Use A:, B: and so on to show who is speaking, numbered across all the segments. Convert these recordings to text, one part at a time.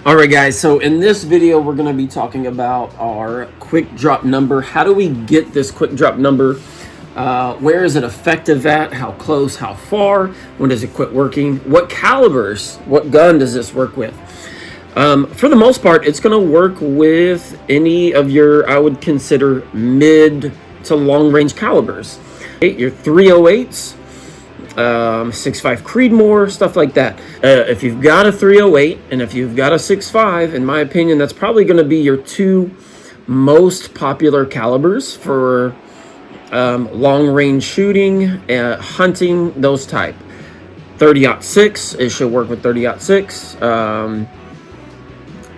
A: All right, guys, so in this video, we're going to be talking about our quick drop number. How do we get this quick drop number? Where is it effective at? How close? How far? When does it quit working? What calibers? What gun does this work with? For the most part, it's going to work with any of your, I would consider, mid to long range calibers. Your 308s, 6.5 Creedmoor, stuff like that. If you've got a 308 and if you've got a 6.5, in my opinion, that's probably going to be your two most popular calibers for long range shooting, hunting, those type. 30-06, it should work with 30-06.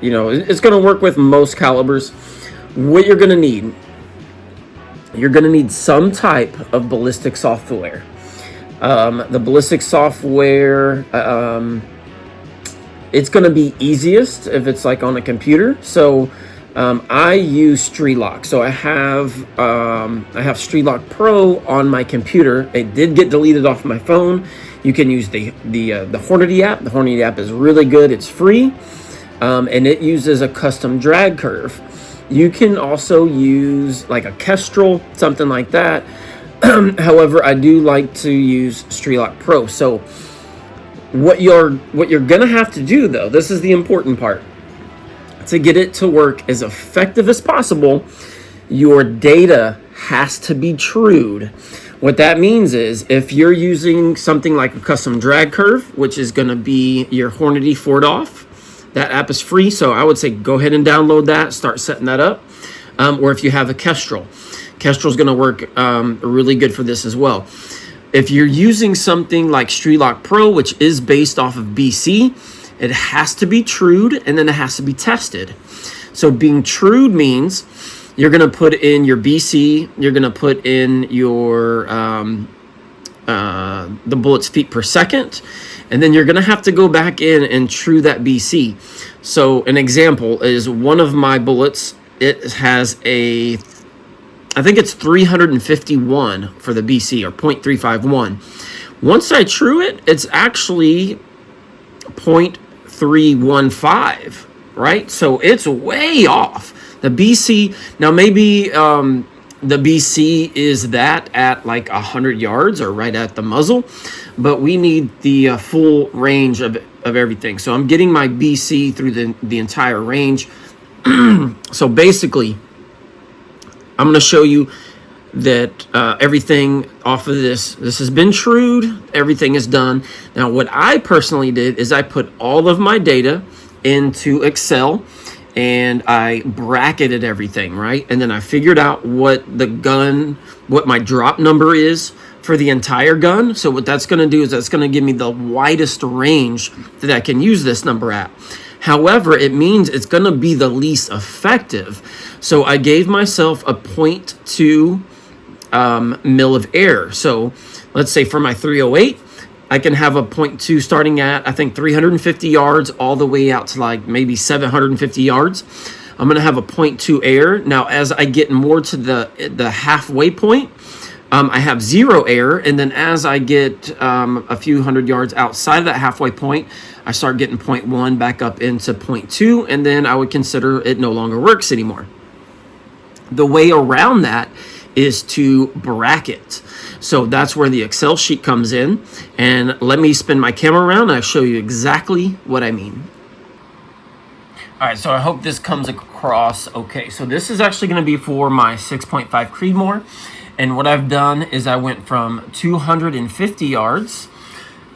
A: You know, it's going to work with most calibers. What you're going to need some type of ballistic software. The ballistic software, it's going to be easiest if it's like on a computer. So I use StreetLock. So I have StreetLock Pro on my computer. It did get deleted off my phone. You can use the Hornady app. The Hornady app is really good. It's free, and it uses a custom drag curve. You can also use like a Kestrel, something like that. However, I do like to use StreetLock Pro. So what you're gonna have to do, though, this is the important part, to get it to work as effective as possible, your data has to be trued. What that means is if you're using something like a custom drag curve, which is going to be your Hornady Ford Off, that app is free, so I would say go ahead and download that, start setting that up. Or if you have a Kestrel, Kestrel's going to work really good for this as well. If you're using something like StreetLock Pro, which is based off of BC, it has to be trued and then it has to be tested. So being trued means you're going to put in your BC, you're going to put in your the bullets feet per second, and then you're going to have to go back in and true that BC. So an example is one of my bullets, it has I think it's 351 for the BC, or 0.351. Once I true it, it's actually 0.315, right? So it's way off. The BC, now maybe the BC is that at like 100 yards or right at the muzzle, but we need the full range of everything. So I'm getting my BC through the entire range. So basically, I'm going to show you that everything off of this has been trued, everything is done. Now, what I personally did is I put all of my data into Excel and I bracketed everything, right? And then I figured out what my drop number is for the entire gun. So what that's going to do is that's going to give me the widest range that I can use this number at. However, it means it's going to be the least effective. So I gave myself a 0.2 mil of air. So let's say for my 308, I can have a 0.2 starting at, I think, 350 yards all the way out to like maybe 750 yards. I'm going to have a 0.2 air. Now, as I get more to the halfway point, I have 0 air. And then as I get a few hundred yards outside of that halfway point, I start getting 0.1 back up into 0.2. And then I would consider it no longer works anymore. The way around that is to bracket. So that's where the Excel sheet comes in. And let me spin my camera around and I'll show you exactly what I mean. All right, so I hope this comes across okay. So this is actually going to be for my 6.5 Creedmoor. And what I've done is I went from 250 yards.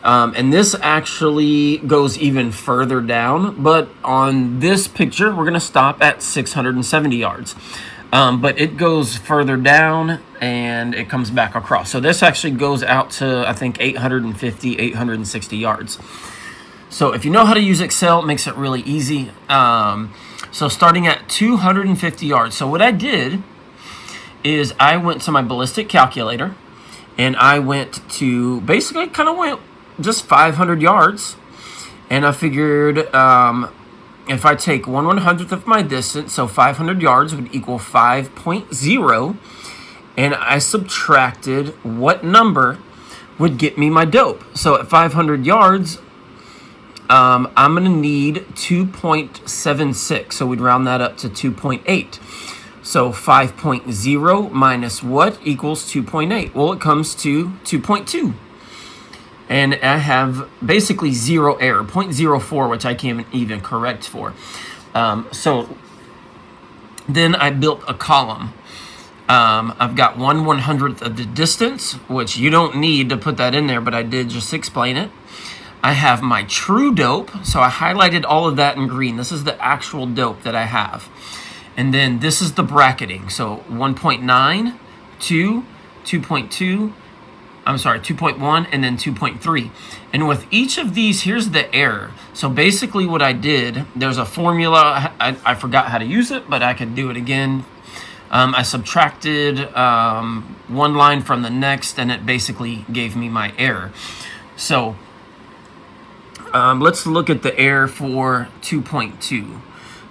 A: And this actually goes even further down. But on this picture, we're going to stop at 670 yards. But it goes further down and it comes back across. So this actually goes out to, I think, 850, 860 yards. So if you know how to use Excel, it makes it really easy. So starting at 250 yards. So what I did is I went to my ballistic calculator and I went to basically kind of went just 500 yards. And I figured if I take 1/100th of my distance, so 500 yards would equal 5.0, and I subtracted what number would get me my dope. So at 500 yards, I'm going to need 2.76. So we'd round that up to 2.8. So 5.0 minus what equals 2.8? Well, it comes to 2.2. And I have basically zero error, 0.04, which I can't even correct for. So then I built a column. I've got 1/100th of the distance, which you don't need to put that in there, but I did just explain it. I have my true dope, so I highlighted all of that in green. This is the actual dope that I have. And then this is the bracketing. So 1.9, 2, 2.2, 2.1, and then 2.3. And with each of these, here's the error. So basically what I did, there's a formula. I forgot how to use it, but I could do it again. I subtracted one line from the next, and it basically gave me my error. So let's look at the error for 2.2.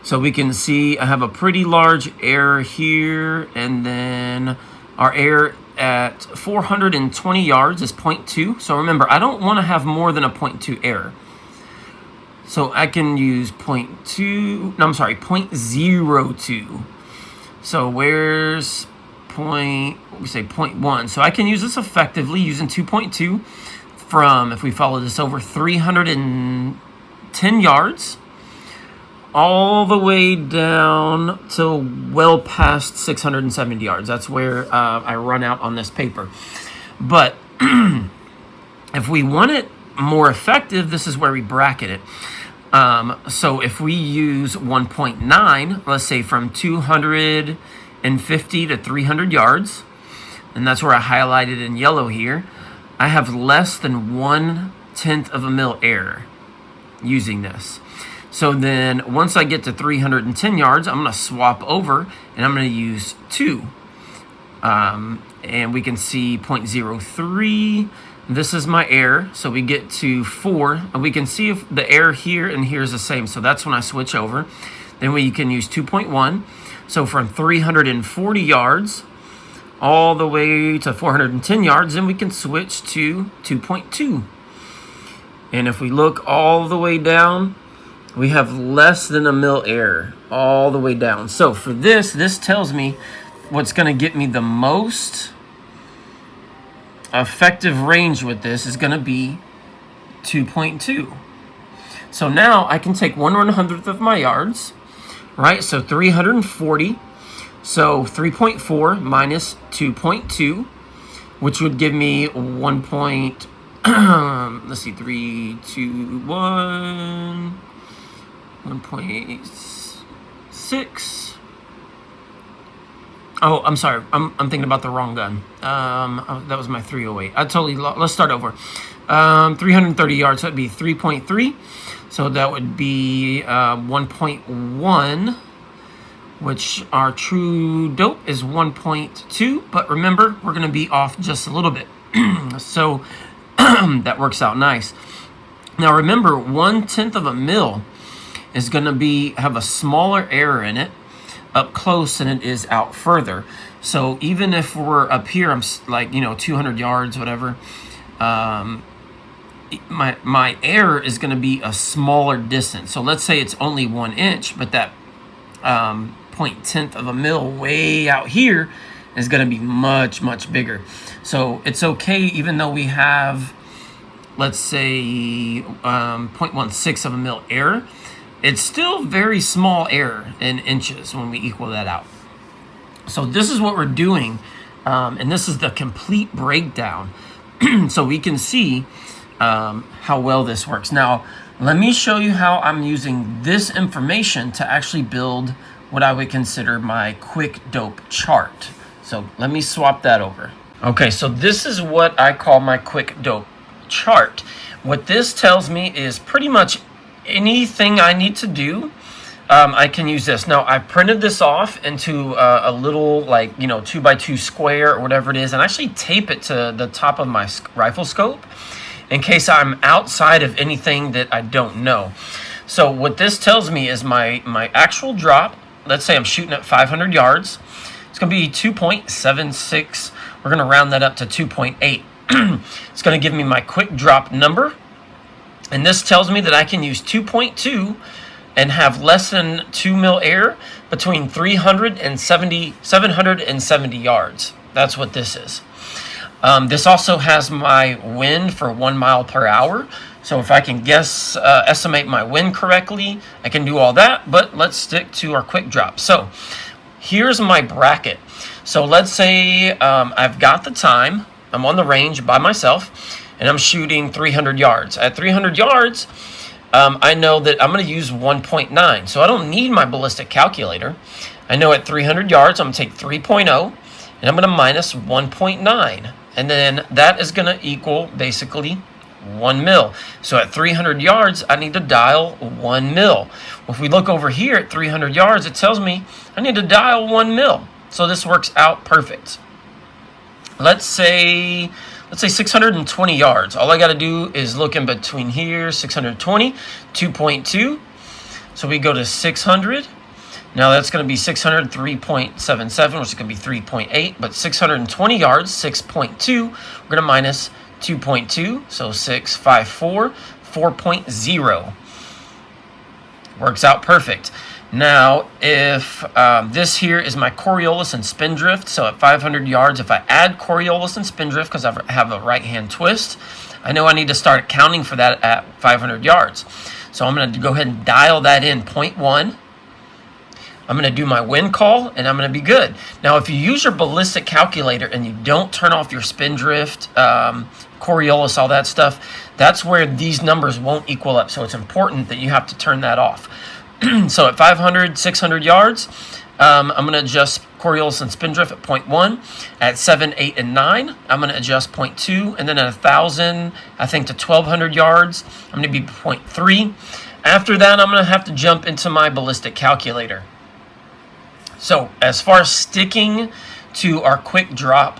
A: So we can see I have a pretty large error here, and then our error at 420 yards is 0.2. So remember, I don't want to have more than a 0.2 error. So I can use 0.02. So where's we say 0.1. So I can use this effectively using 2.2 from, if we follow this over, 310 yards all the way down to well past 670 yards. That's where I run out on this paper. But if we want it more effective, this is where we bracket it. So if we use 1.9, let's say from 250 to 300 yards, and that's where I highlighted in yellow here, I have less than 1/10 of a mil error using this. So then once I get to 310 yards, I'm going to swap over and I'm going to use 2. And we can see 0.03. This is my error. So we get to 4. And we can see if the error here and here is the same. So that's when I switch over. Then we can use 2.1. So from 340 yards all the way to 410 yards, then we can switch to 2.2. And if we look all the way down, we have less than a mil error all the way down. So for this tells me what's going to get me the most effective range with this is going to be 2.2. So now I can take 1/100th of my yards, right? So 340. So 3.4 minus 2.2, which would give me 1. Let's see, 3, 2, 1. 1.6. Oh, I'm sorry. I'm thinking about the wrong gun. That was my 308. Let's start over. 330 yards. That'd be 3.3. So that would be 1.1, which our true dope is 1.2. But remember, we're going to be off just a little bit. So that works out nice. Now remember, 1/10 of a mil is going to have a smaller error in it up close than it is out further. So even if we're up here, I'm like, 200 yards, whatever, my error is going to be a smaller distance. So let's say it's only 1 inch, but that 0.10 of a mil way out here is going to be much, much bigger. So it's okay, even though we have, let's say, 0.16 of a mil error, it's still very small error in inches when we equal that out. So this is what we're doing, and this is the complete breakdown. So we can see how well this works. Now, let me show you how I'm using this information to actually build what I would consider my quick dope chart. So let me swap that over. Okay, so this is what I call my quick dope chart. What this tells me is pretty much anything I need to do, I can use this. Now, I printed this off into a little 2x2 square or whatever it is, and actually tape it to the top of my rifle scope in case I'm outside of anything that I don't know. So what this tells me is my actual drop. Let's say I'm shooting at 500 yards. It's going to be 2.76. We're going to round that up to 2.8. It's going to give me my quick drop number. And this tells me that I can use 2.2 and have less than 2 mil air between 770 yards. That's what this is. This also has my wind for 1 mile per hour. So if I can estimate my wind correctly, I can do all that. But let's stick to our quick drop. So here's my bracket. So let's say I've got the time. I'm on the range by myself, and I'm shooting 300 yards. At 300 yards, I know that I'm going to use 1.9. So I don't need my ballistic calculator. I know at 300 yards, I'm going to take 3.0, and I'm going to minus 1.9. And then that is going to equal basically 1 mil. So at 300 yards, I need to dial 1 mil. If we look over here at 300 yards, it tells me I need to dial 1 mil. So this works out perfect. Let's say 620 yards. All I got to do is look in between here, 620, 2.2. So we go to 600. Now that's going to be 600, 3.77, which is going to be 3.8. But 620 yards, 6.2. We're going to minus 2.2. So 654, 4.0. Works out perfect. Now, if this here is my Coriolis and spindrift, so at 500 yards, if I add Coriolis and spindrift because I have a right-hand twist, I know I need to start accounting for that at 500 yards. So I'm going to go ahead and dial that in 0.1. I'm going to do my wind call, and I'm going to be good. Now, if you use your ballistic calculator and you don't turn off your spindrift, Coriolis, all that stuff, that's where these numbers won't equal up. So it's important that you have to turn that off. So at 500, 600 yards, I'm going to adjust Coriolis and spindrift at 0.1. At 7, 8, and 9, I'm going to adjust 0.2. And then at 1,000, I think to 1,200 yards, I'm going to be 0.3. After that, I'm going to have to jump into my ballistic calculator. So as far as sticking to our quick drop,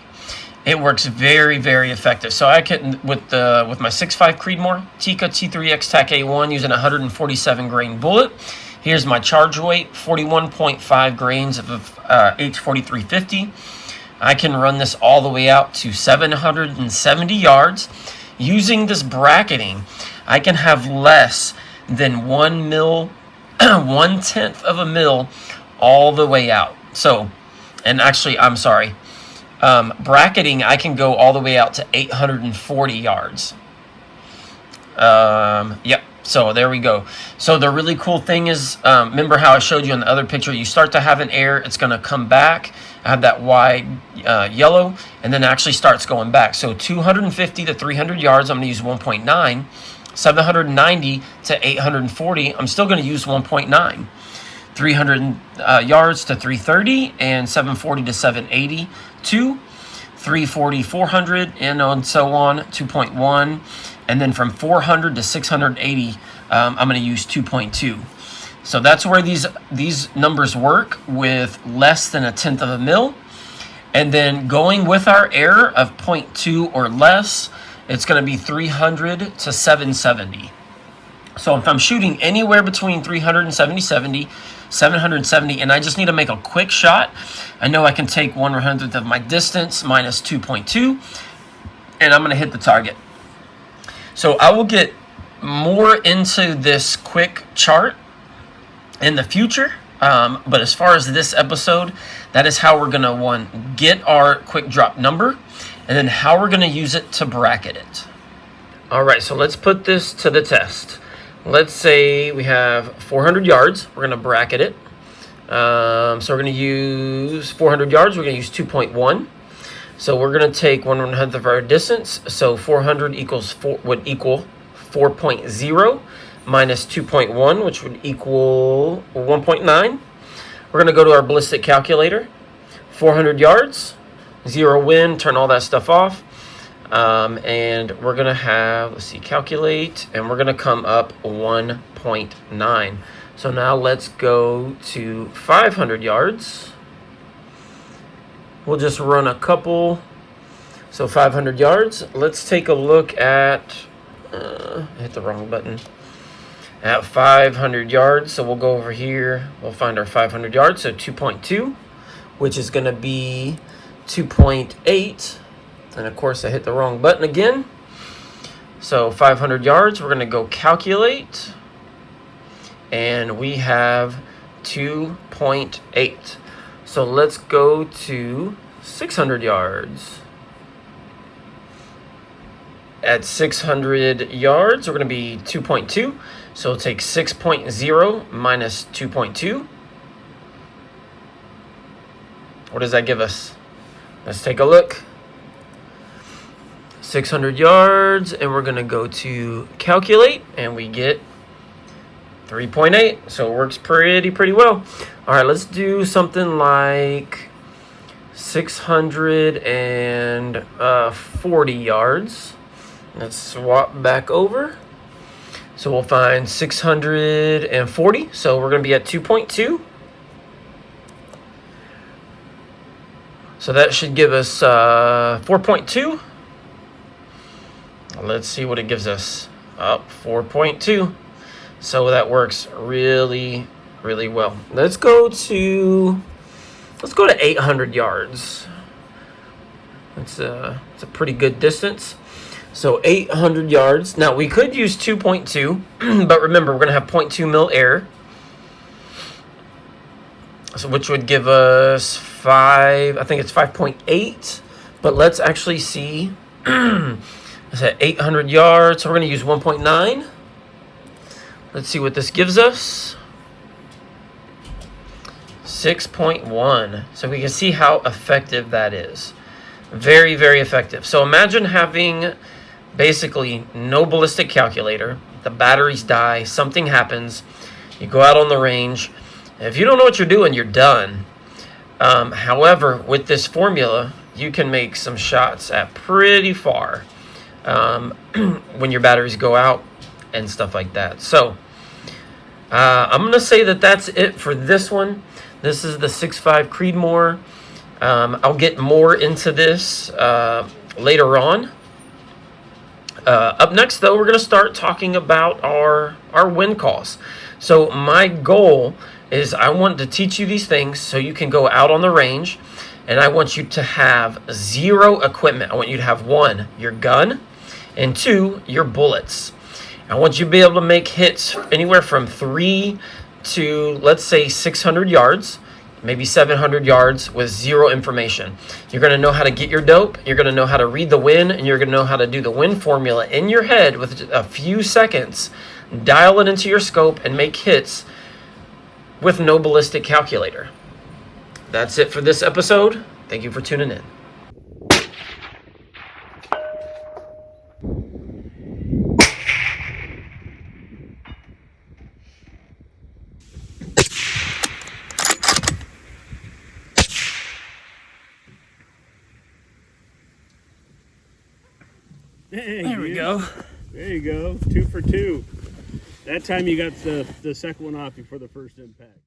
A: it works very, very effective. So I can, with my 6.5 Creedmoor Tikka T3X TAC A1 using a 147 grain bullet. Here's my charge weight, 41.5 grains of H4350. I can run this all the way out to 770 yards. Using this bracketing, I can have less than 1 mil, 1/10 of a mil all the way out. So, and actually, I'm sorry. Bracketing, I can go all the way out to 840 yards. Yep. So there we go. So the really cool thing is, remember how I showed you in the other picture, you start to have an air, it's going to come back. I have that wide yellow, and then it actually starts going back. So 250 to 300 yards, I'm going to use 1.9. 790 to 840, I'm still going to use 1.9. 300 yards to 330, and 740 to 780, 2. 340, 400, and so on, 2.1. And then from 400 to 680, I'm going to use 2.2. So that's where these numbers work with less than 1/10 of a mil. And then going with our error of 0.2 or less, it's going to be 300 to 770. So if I'm shooting anywhere between 370, 770, and I just need to make a quick shot, I know I can take 1/100th of my distance minus 2.2, and I'm going to hit the target. So I will get more into this quick chart in the future, but as far as this episode, that is how we're going to, get our quick drop number, and then how we're going to use it to bracket it. All right, so let's put this to the test. Let's say we have 400 yards. We're going to bracket it. So we're going to use 400 yards. We're going to use 2.1. So we're going to take 1/100th of our distance. So 400 would equal 4.0 minus 2.1, which would equal 1.9. We're going to go to our ballistic calculator. 400 yards, 0 wind, turn all that stuff off. And we're going to have, let's see, calculate, and we're going to come up 1.9. So now let's go to 500 yards. We'll just run a couple. So 500 yards. Let's take a look at, I hit the wrong button. At 500 yards. So we'll go over here. We'll find our 500 yards. So 2.2, which is going to be 2.8. And of course, I hit the wrong button again. So 500 yards, we're going to go calculate. And we have 2.8. So let's go to 600 yards. At 600 yards, we're going to be 2.2. So we'll take 6.0 minus 2.2. What does that give us? Let's take a look. 600 yards, and we're going to go to calculate, and we get 3.8. So it works pretty well. All right, let's do something like 640 yards. Let's swap back over. So we'll find 640. So we're going to be at 2.2. So that should give us 4.2. Let's see what it gives us. 4.2. So that works really well. Let's go to 800 yards. It's a pretty good distance. So 800 yards. Now we could use 2.2, but remember we're going to have 0.2 mil air. So which would give us 5, I think it's 5.8. But let's actually see. It's at 800 yards. So we're going to use 1.9. Let's see what this gives us. 6.1. So we can see how effective that is. Very effective. So imagine having basically no ballistic calculator. The batteries die. Something happens. You go out on the range. If you don't know what you're doing, you're done. However, with this formula, you can make some shots at pretty far when your batteries go out and stuff like that. So I'm going to say that that's it for this one. This is the 6.5 Creedmoor. I'll get more into this later on. Up next, though, we're going to start talking about our wind calls. So my goal is I want to teach you these things so you can go out on the range, and I want you to have 0 equipment. I want you to have 1, your gun, and 2, your bullets. I want you to be able to make hits anywhere from 3 to, let's say, 600 yards, maybe 700 yards with 0 information. You're going to know how to get your dope, you're going to know how to read the wind, and you're going to know how to do the wind formula in your head with a few seconds, dial it into your scope, and make hits with no ballistic calculator. That's it for this episode. Thank you for tuning in.
B: There we go. There you go. 2 for 2. That time you got the second one off before the first impact.